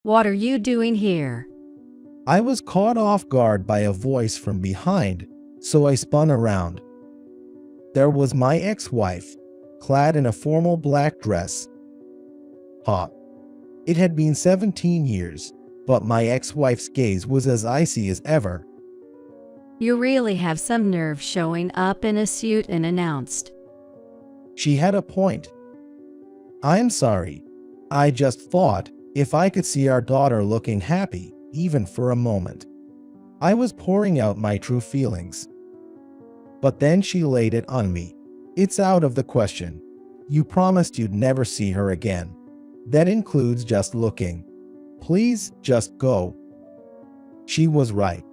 What are you doing here? I was caught off guard by a voice from behind, so I spun around. There was my ex-wife, clad in a formal black dress. It had been 17 years, but my ex-wife's gaze was as icy as ever. You really have some nerve showing up in a suit and announced. She had a point. I'm sorry. I just thought if I could see our daughter looking happy, even for a moment. I was pouring out my true feelings. But then she laid it on me. It's out of the question. You promised you'd never see her again. That includes just looking. Please, just go. She was right.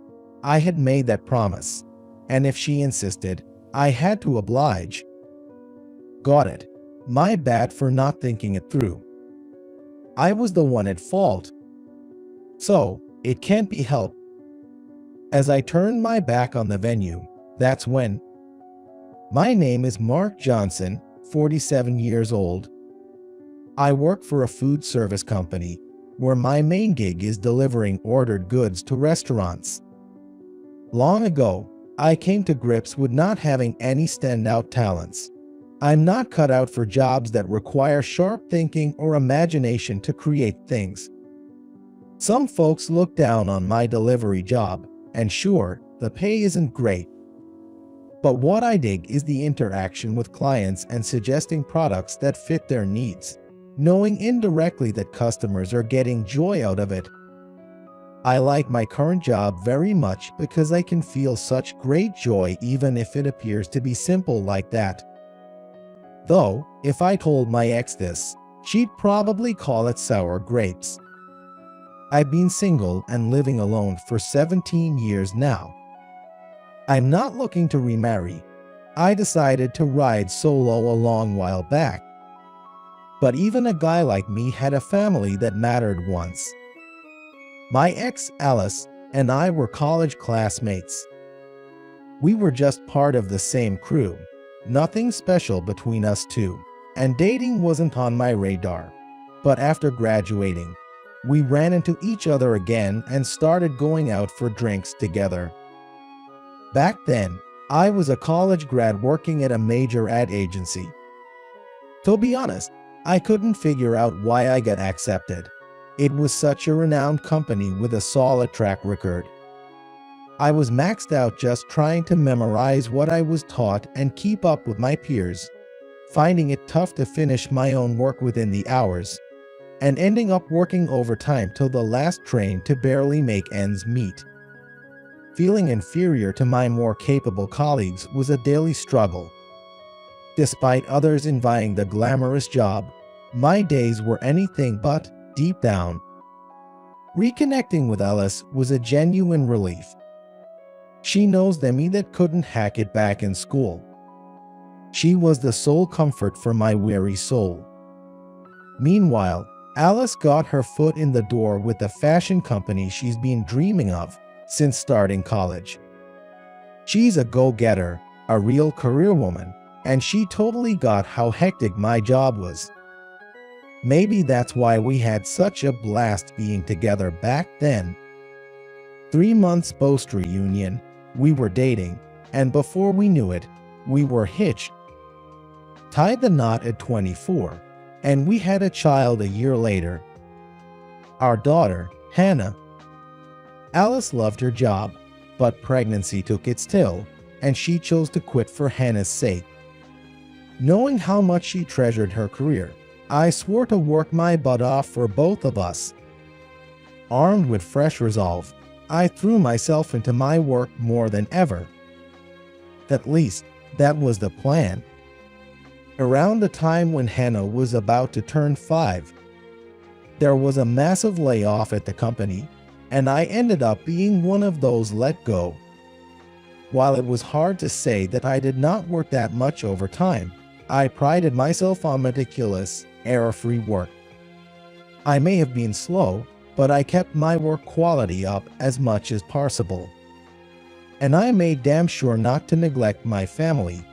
I had made that promise. And if she insisted, I had to oblige. Got it. My bad for not thinking it through. I was the one at fault. So, it can't be helped. As I turned my back on the venue, that's when. My name is Mark Johnson, 47 years old. I work for a food service company, where my main gig is delivering ordered goods to restaurants. Long ago, I came to grips with not having any standout talents. I'm not cut out for jobs that require sharp thinking or imagination to create things. Some folks look down on my delivery job, and sure, the pay isn't great. But what I dig is the interaction with clients and suggesting products that fit their needs, knowing indirectly that customers are getting joy out of it. I like my current job very much because I can feel such great joy even if it appears to be simple like that. Though, if I told my ex this, she'd probably call it sour grapes. I've been single and living alone for 17 years now. I'm not looking to remarry. I decided to ride solo a long while back. But even a guy like me had a family that mattered once. My ex, Alice, and I were college classmates. We were just part of the same crew. Nothing special between us two, and dating wasn't on my radar. But after graduating, we ran into each other again and started going out for drinks together. Back then, I was a college grad working at a major ad agency. To be honest, I couldn't figure out why I got accepted. It was such a renowned company with a solid track record. I was maxed out just trying to memorize what I was taught and keep up with my peers, finding it tough to finish my own work within the hours, and ending up working overtime till the last train to barely make ends meet. Feeling inferior to my more capable colleagues was a daily struggle. Despite others envying the glamorous job, my days were anything but, deep down. Reconnecting with Alice was a genuine relief. She knows the me that couldn't hack it back in school. She was the sole comfort for my weary soul. Meanwhile, Alice got her foot in the door with the fashion company she's been dreaming of since starting college. She's a go-getter, a real career woman, and she totally got how hectic my job was. Maybe that's why we had such a blast being together back then. 3 months post-reunion, we were dating, and before we knew it, we were hitched. Tied the knot at 24, and we had a child a year later. Our daughter, Hannah. Alice loved her job, but pregnancy took its toll, and she chose to quit for Hannah's sake. Knowing how much she treasured her career, I swore to work my butt off for both of us. Armed with fresh resolve, I threw myself into my work more than ever. At least, that was the plan. Around the time when Hannah was about to turn 5, there was a massive layoff at the company, and I ended up being one of those let go. While it was hard to say that I did not work that much overtime, I prided myself on meticulous, error-free work. I may have been slow, but I kept my work quality up as much as possible. And I made damn sure not to neglect my family,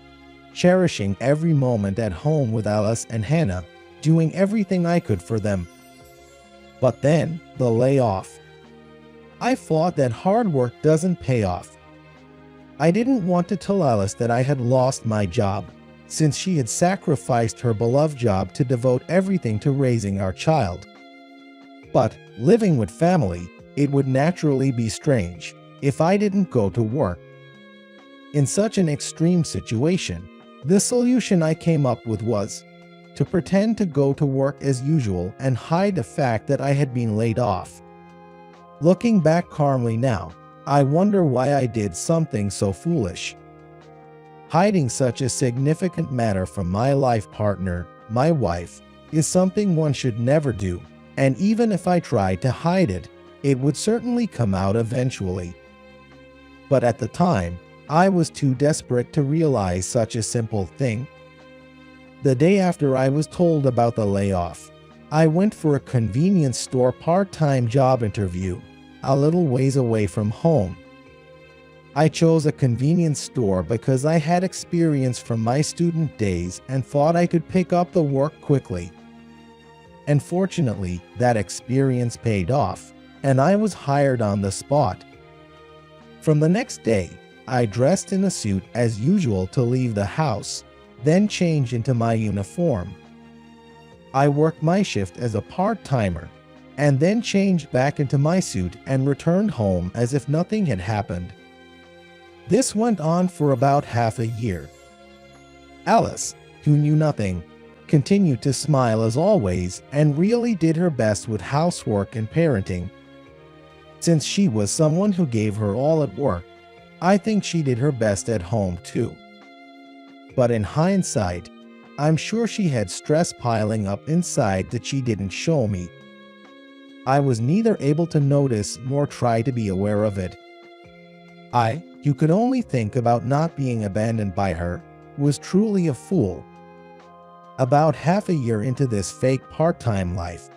cherishing every moment at home with Alice and Hannah, doing everything I could for them. But then, the layoff. I thought that hard work doesn't pay off. I didn't want to tell Alice that I had lost my job, since she had sacrificed her beloved job to devote everything to raising our child. But, living with family, it would naturally be strange if I didn't go to work. In such an extreme situation, the solution I came up with was to pretend to go to work as usual and hide the fact that I had been laid off. Looking back calmly now, I wonder why I did something so foolish. Hiding such a significant matter from my life partner, my wife, is something one should never do, and even if I tried to hide it, it would certainly come out eventually. But at the time, I was too desperate to realize such a simple thing. The day after I was told about the layoff, I went for a convenience store part-time job interview, a little ways away from home. I chose a convenience store because I had experience from my student days and thought I could pick up the work quickly. And fortunately, that experience paid off, and I was hired on the spot. From the next day, I dressed in a suit as usual to leave the house, then changed into my uniform. I worked my shift as a part-timer, and then changed back into my suit and returned home as if nothing had happened. This went on for about half a year. Alice, who knew nothing, continued to smile as always and really did her best with housework and parenting. Since she was someone who gave her all at work, I think she did her best at home too. But in hindsight, I'm sure she had stress piling up inside that she didn't show me. I was neither able to notice nor try to be aware of it. You could only think about not being abandoned by her, was truly a fool. About half a year into this fake part-time life.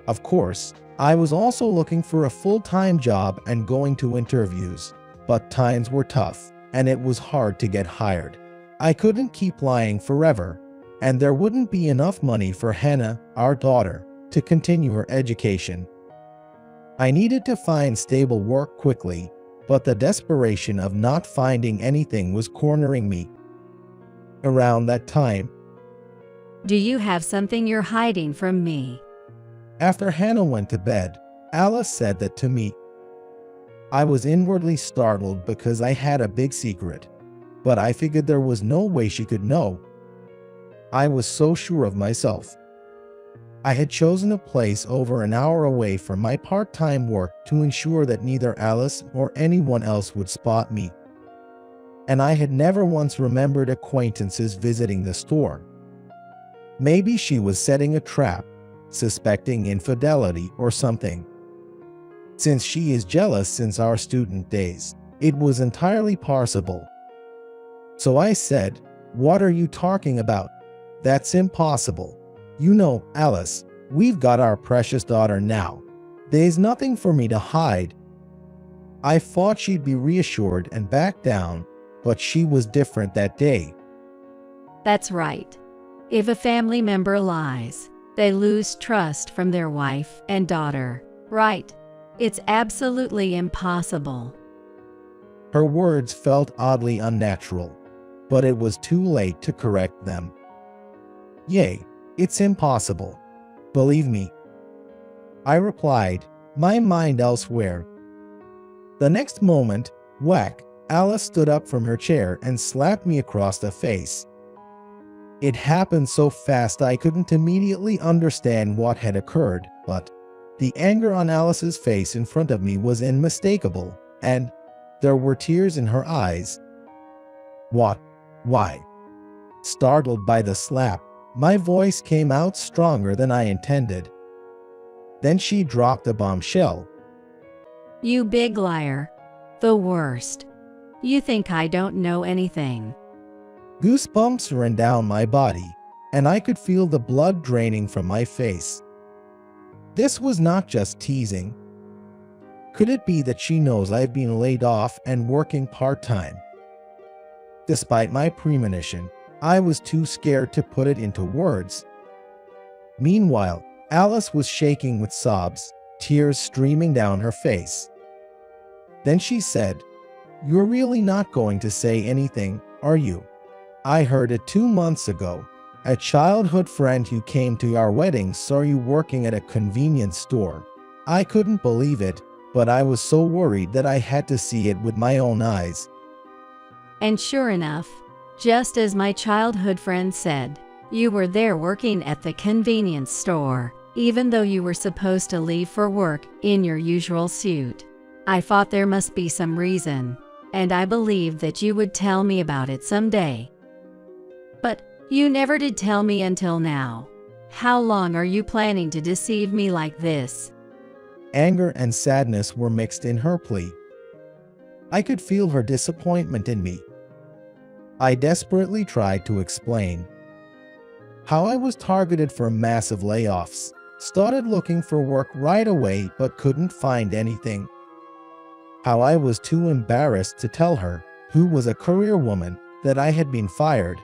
Of course, I was also looking for a full-time job and going to interviews, but times were tough, and it was hard to get hired. I couldn't keep lying forever, and there wouldn't be enough money for Hannah, our daughter, to continue her education. I needed to find stable work quickly, but the desperation of not finding anything was cornering me. Around that time, Do you have something you're hiding from me? after Hannah went to bed, Alice said that to me. I was inwardly startled because I had a big secret, but I figured there was no way she could know. I was so sure of myself. I had chosen a place over an hour away from my part-time work to ensure that neither Alice or anyone else would spot me. And I had never once remembered acquaintances visiting the store. Maybe she was setting a trap, suspecting infidelity or something. Since she is jealous since our student days, it was entirely possible. So I said, "What are you talking about? That's impossible. You know, Alice, we've got our precious daughter now. There's nothing for me to hide." I thought she'd be reassured and back down, but she was different that day. That's right. If a family member lies, they lose trust from their wife and daughter, right? It's absolutely impossible. Her words felt oddly unnatural, but it was too late to correct them. "Yay, it's impossible. Believe me," I replied, my mind elsewhere. The next moment, whack, Alice stood up from her chair and slapped me across the face. It happened so fast I couldn't immediately understand what had occurred, but the anger on Alice's face in front of me was unmistakable, and there were tears in her eyes. "What? Why?" Startled by the slap, my voice came out stronger than I intended. Then she dropped a bombshell. You big liar. The worst. You think I don't know anything. Goosebumps ran down my body, and I could feel the blood draining from my face. This was not just teasing. Could it be that she knows I've been laid off and working part-time? Despite my premonition, I was too scared to put it into words. Meanwhile, Alice was shaking with sobs, tears streaming down her face. Then she said, "You're really not going to say anything, are you? I heard it 2 months ago. A childhood friend who came to our wedding saw you working at a convenience store. I couldn't believe it, but I was so worried that I had to see it with my own eyes." And sure enough, just as my childhood friend said, you were there working at the convenience store, even though you were supposed to leave for work in your usual suit. I thought there must be some reason, and I believed that you would tell me about it someday. But you never did tell me until now. How long are you planning to deceive me like this? Anger and sadness were mixed in her plea. I could feel her disappointment in me. I desperately tried to explain how I was targeted for massive layoffs, started looking for work right away but couldn't find anything. How I was too embarrassed to tell her, who was a career woman, that I had been fired.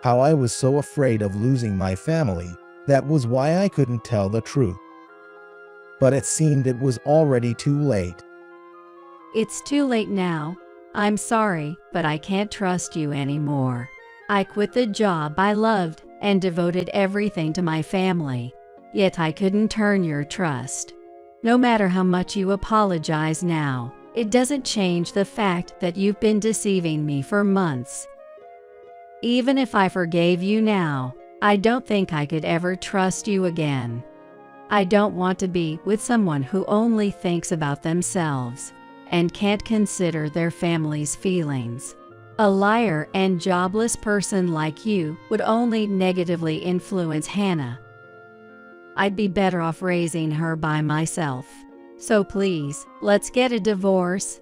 How I was so afraid of losing my family, that was why I couldn't tell the truth. But it seemed it was already too late. It's too late now. I'm sorry, but I can't trust you anymore. I quit the job I loved and devoted everything to my family. Yet I couldn't earn your trust. No matter how much you apologize now, it doesn't change the fact that you've been deceiving me for months. Even if I forgave you now, I don't think I could ever trust you again. I don't want to be with someone who only thinks about themselves and can't consider their family's feelings. A liar and jobless person like you would only negatively influence Hannah. I'd be better off raising her by myself. So please, let's get a divorce.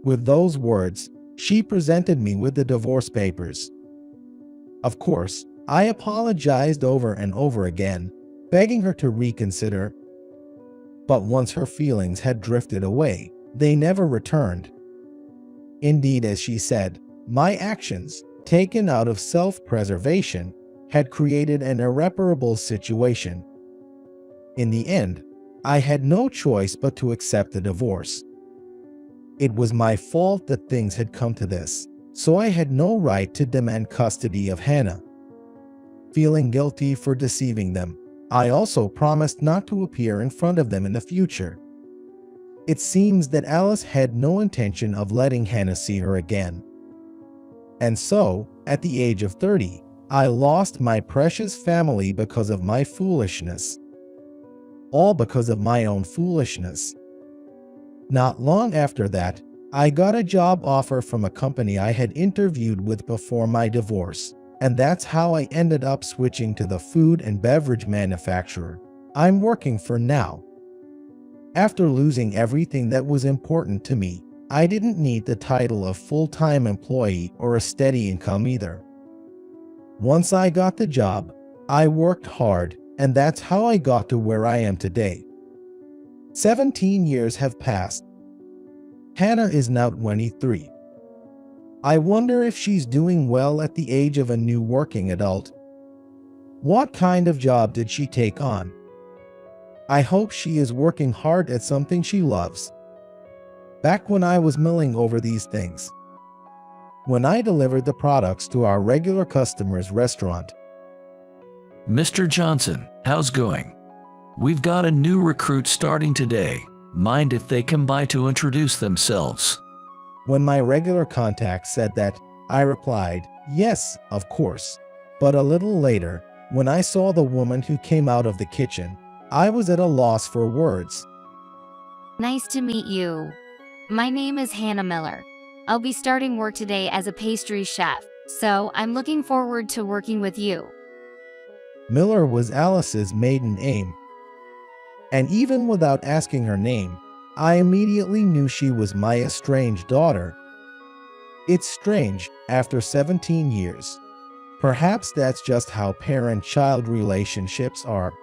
With those words, she presented me with the divorce papers. Of course, I apologized over and over again, begging her to reconsider. But once her feelings had drifted away, they never returned. Indeed, as she said, my actions, taken out of self-preservation, had created an irreparable situation. In the end, I had no choice but to accept the divorce. It was my fault that things had come to this, so I had no right to demand custody of Hannah. Feeling guilty for deceiving them, I also promised not to appear in front of them in the future. It seems that Alice had no intention of letting Hannah see her again. And so, at the age of 30, I lost my precious family because of my foolishness. All because of my own foolishness. Not long after that, I got a job offer from a company I had interviewed with before my divorce, and that's how I ended up switching to the food and beverage manufacturer I'm working for now. After losing everything that was important to me, I didn't need the title of full-time employee or a steady income either. Once I got the job, I worked hard, and that's how I got to where I am today. 17 years have passed. Hannah is now 23. I wonder if she's doing well at the age of a new working adult. What kind of job did she take on? I hope she is working hard at something she loves. Back when I was mulling over these things, when I delivered the products to our regular customers' restaurant. Mr. Johnson, how's going? We've got a new recruit starting today. Mind if they come by to introduce themselves? When my regular contact said that, I replied, yes, of course. But a little later, when I saw the woman who came out of the kitchen, I was at a loss for words. Nice to meet you. My name is Hannah Miller. I'll be starting work today as a pastry chef, so I'm looking forward to working with you. Miller was Alice's maiden name. And even without asking her name, I immediately knew she was my estranged daughter. It's strange, after 17 years. Perhaps that's just how parent-child relationships are.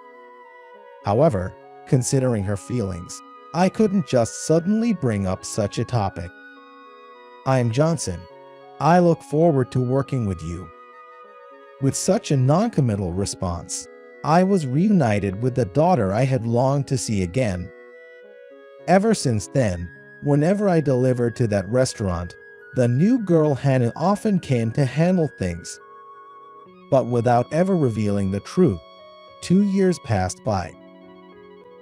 However, considering her feelings, I couldn't just suddenly bring up such a topic. I'm Johnson. I look forward to working with you. With such a non-committal response, I was reunited with the daughter I had longed to see again. Ever since then, whenever I delivered to that restaurant, the new girl Hannah often came to handle things. But without ever revealing the truth, 2 years passed by.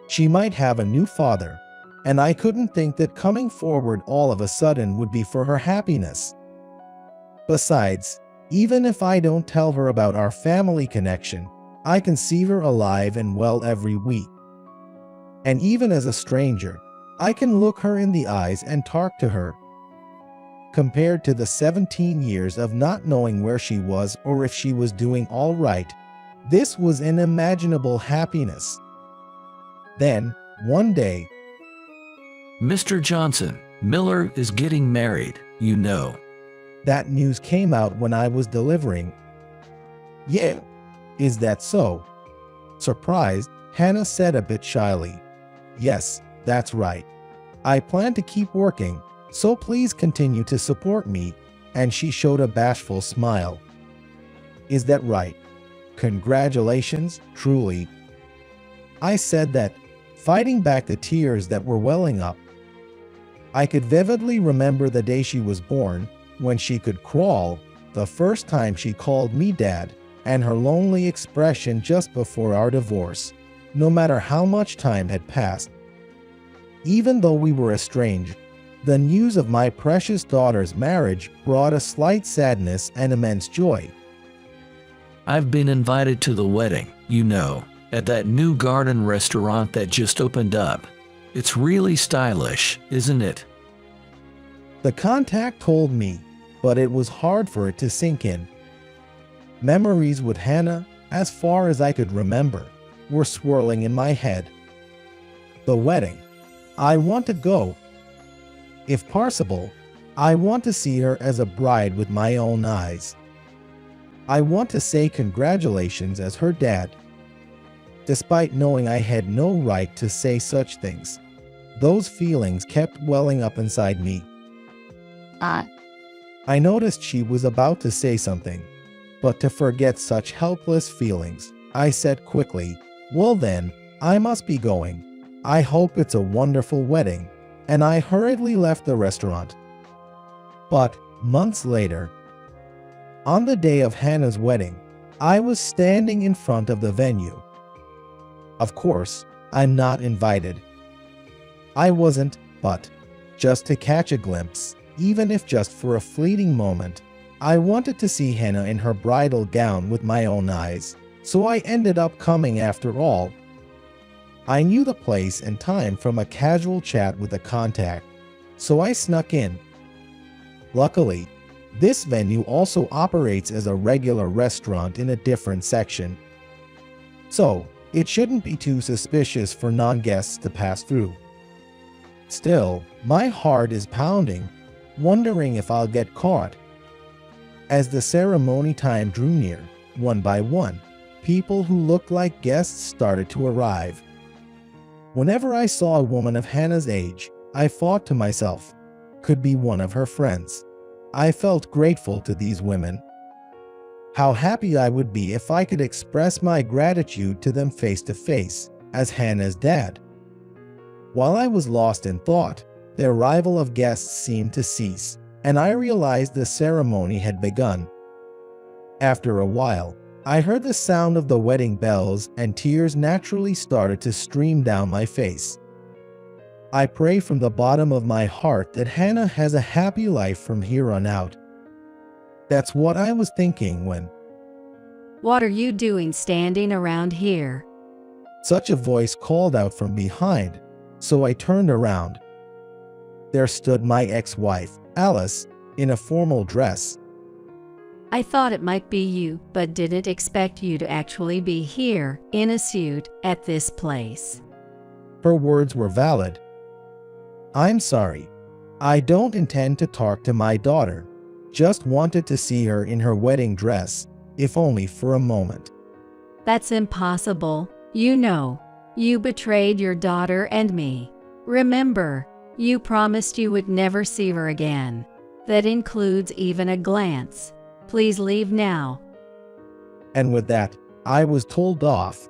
She might have a new father, and I couldn't think that coming forward all of a sudden would be for her happiness. Besides, even if I don't tell her about our family connection, I can see her alive and well every week. And even as a stranger, I can look her in the eyes and talk to her. Compared to the 17 years of not knowing where she was or if she was doing all right, this was unimaginable happiness. Then, one day, Mr. Johnson, Miller is getting married, you know. that news came out when I was delivering. Yeah, is that so? Surprised, Hannah said a bit shyly. Yes, that's right. I plan to keep working, so please continue to support me, and she showed a bashful smile. Is that right? Congratulations, truly. I said that, fighting back the tears that were welling up. I could vividly remember the day she was born, when she could crawl, the first time she called me Dad, and her lonely expression just before our divorce, no matter how much time had passed. Even though we were estranged, the news of my precious daughter's marriage brought a slight sadness and immense joy. I've been invited to the wedding, you know, at that new garden restaurant that just opened up. It's really stylish, isn't it? The contact told me, but it was hard for it to sink in. Memories with Hannah, as far as I could remember, were swirling in my head. The wedding. I want to go. If possible, I want to see her as a bride with my own eyes. I want to say congratulations as her dad. Despite knowing I had no right to say such things, those feelings kept welling up inside me. I noticed she was about to say something, but to forget such helpless feelings, I said quickly, well then, I must be going. I hope it's a wonderful wedding, and I hurriedly left the restaurant. But, months later, on the day of Hannah's wedding, I was standing in front of the venue. Of course, I'm not invited. I wasn't, but, just to catch a glimpse, even if just for a fleeting moment, I wanted to see Hannah in her bridal gown with my own eyes, so I ended up coming after all. I knew the place and time from a casual chat with a contact, so I snuck in. Luckily, this venue also operates as a regular restaurant in a different section, so it shouldn't be too suspicious for non-guests to pass through. Still, my heart is pounding, wondering if I'll get caught. As the ceremony time drew near, one by one, people who looked like guests started to arrive. Whenever I saw a woman of Hannah's age, I thought to myself, could be one of her friends. I felt grateful to these women. How happy I would be if I could express my gratitude to them face to face, as Hannah's dad. While I was lost in thought, the arrival of guests seemed to cease, and I realized the ceremony had begun. After a while, I heard the sound of the wedding bells and tears naturally started to stream down my face. I pray from the bottom of my heart that Hannah has a happy life from here on out. That's what I was thinking when What are you doing standing around here? such a voice called out from behind, so I turned around. There stood my ex-wife, Alice, in a formal dress. I thought it might be you, but didn't expect you to actually be here, in a suit, at this place. Her words were valid. I'm sorry. I don't intend to talk to my daughter. Just wanted to see her in her wedding dress, if only for a moment. That's impossible. You know, you betrayed your daughter and me. Remember, you promised you would never see her again. That includes even a glance. Please leave now. And with that, I was told off.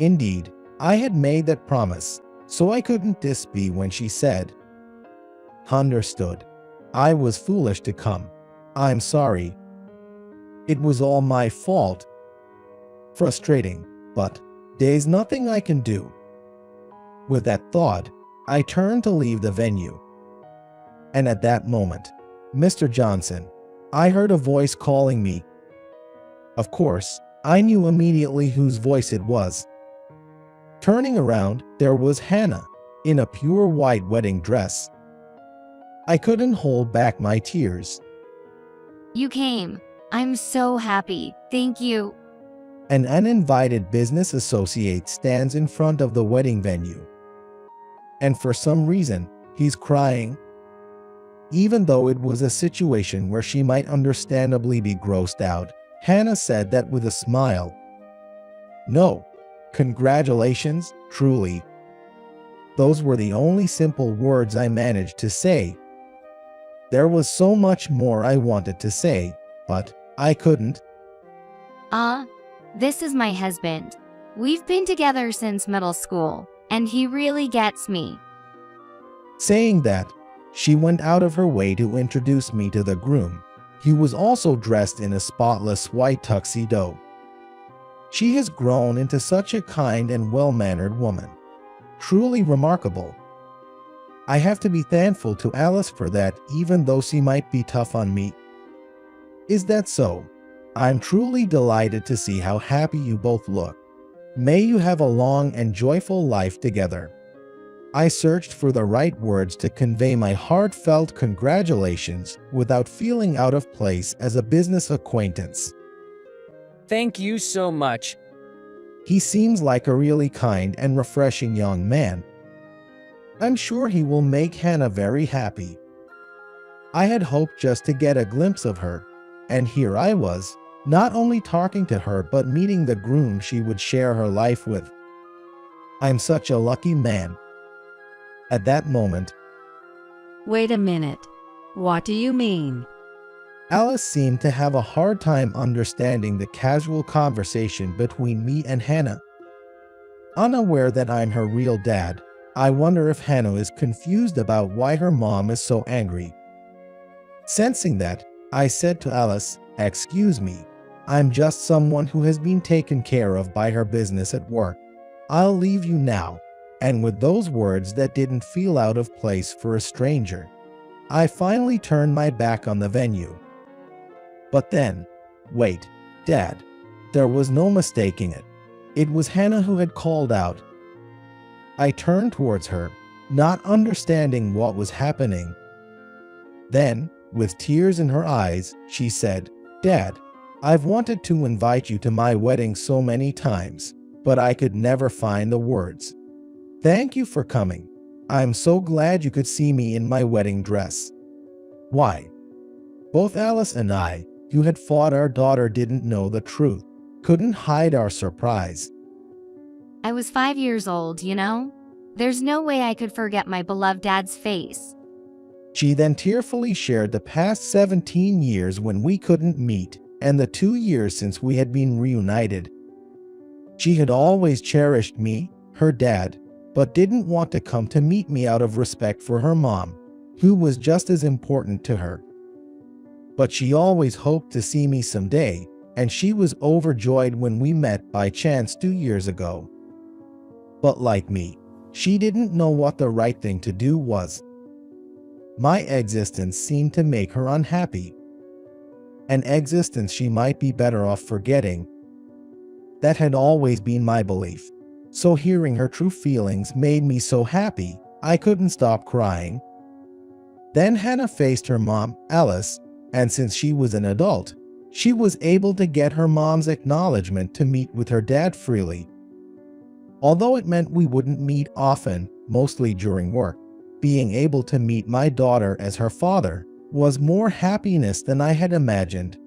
Indeed, I had made that promise, so I couldn't dispute when she said, "Understood. I was foolish to come. I'm sorry. It was all my fault." Frustrating, but there's nothing I can do. With that thought, I turned to leave the venue. And at that moment, "Mr. Johnson," I heard a voice calling me. Of course, I knew immediately whose voice it was. Turning around, there was Hannah, in a pure white wedding dress. I couldn't hold back my tears. You came. I'm so happy. Thank you. An uninvited business associate stands in front of the wedding venue. And for some reason, he's crying. Even though it was a situation where she might understandably be grossed out, Hannah said that with a smile. "No, congratulations, truly." Those were the only simple words I managed to say. There was so much more I wanted to say, but I couldn't. This is my husband. We've been together since middle school, and he really gets me. Saying that, she went out of her way to introduce me to the groom. He was also dressed in a spotless white tuxedo. She has grown into such a kind and well-mannered woman. Truly remarkable. I have to be thankful to Alice for that, even though she might be tough on me. Is that so? I'm truly delighted to see how happy you both look. May you have a long and joyful life together. I searched for the right words to convey my heartfelt congratulations without feeling out of place as a business acquaintance. Thank you so much. He seems like a really kind and refreshing young man. I'm sure he will make Hannah very happy. I had hoped just to get a glimpse of her, and here I was, not only talking to her but meeting the groom she would share her life with. I'm such a lucky man. At that moment, Wait a minute. What do you mean? Alice seemed to have a hard time understanding the casual conversation between me and Hannah. Unaware that I'm her real dad, I wonder if Hannah is confused about why her mom is so angry. Sensing that, I said to Alice, "Excuse me, I'm just someone who has been taken care of by her business at work. I'll leave you now." And with those words that didn't feel out of place for a stranger, I finally turned my back on the venue. But then, wait, Dad, there was no mistaking it. It was Hannah who had called out. I turned towards her, not understanding what was happening. Then, with tears in her eyes, she said, "Dad, I've wanted to invite you to my wedding so many times, but I could never find the words. Thank you for coming. I'm so glad you could see me in my wedding dress." Why? Both Alice and I, who had thought our daughter didn't know the truth, couldn't hide our surprise. I was 5 years old, you know? There's no way I could forget my beloved dad's face. She then tearfully shared the past 17 years when we couldn't meet, and the 2 years since we had been reunited. She had always cherished me, her dad, but didn't want to come to meet me out of respect for her mom, who was just as important to her. But she always hoped to see me someday, and she was overjoyed when we met by chance 2 years ago. But like me, she didn't know what the right thing to do was. My existence seemed to make her unhappy. An existence she might be better off forgetting. That had always been my belief. So hearing her true feelings made me so happy, I couldn't stop crying. Then Hannah faced her mom, Alice, and since she was an adult, she was able to get her mom's acknowledgement to meet with her dad freely. Although it meant we wouldn't meet often, mostly during work, being able to meet my daughter as her father was more happiness than I had imagined.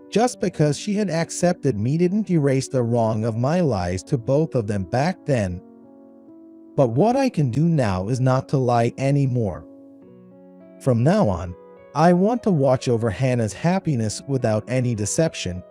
Just because she had accepted me didn't erase the wrong of my lies to both of them back then. But what I can do now is not to lie anymore. From now on, I want to watch over Hannah's happiness without any deception,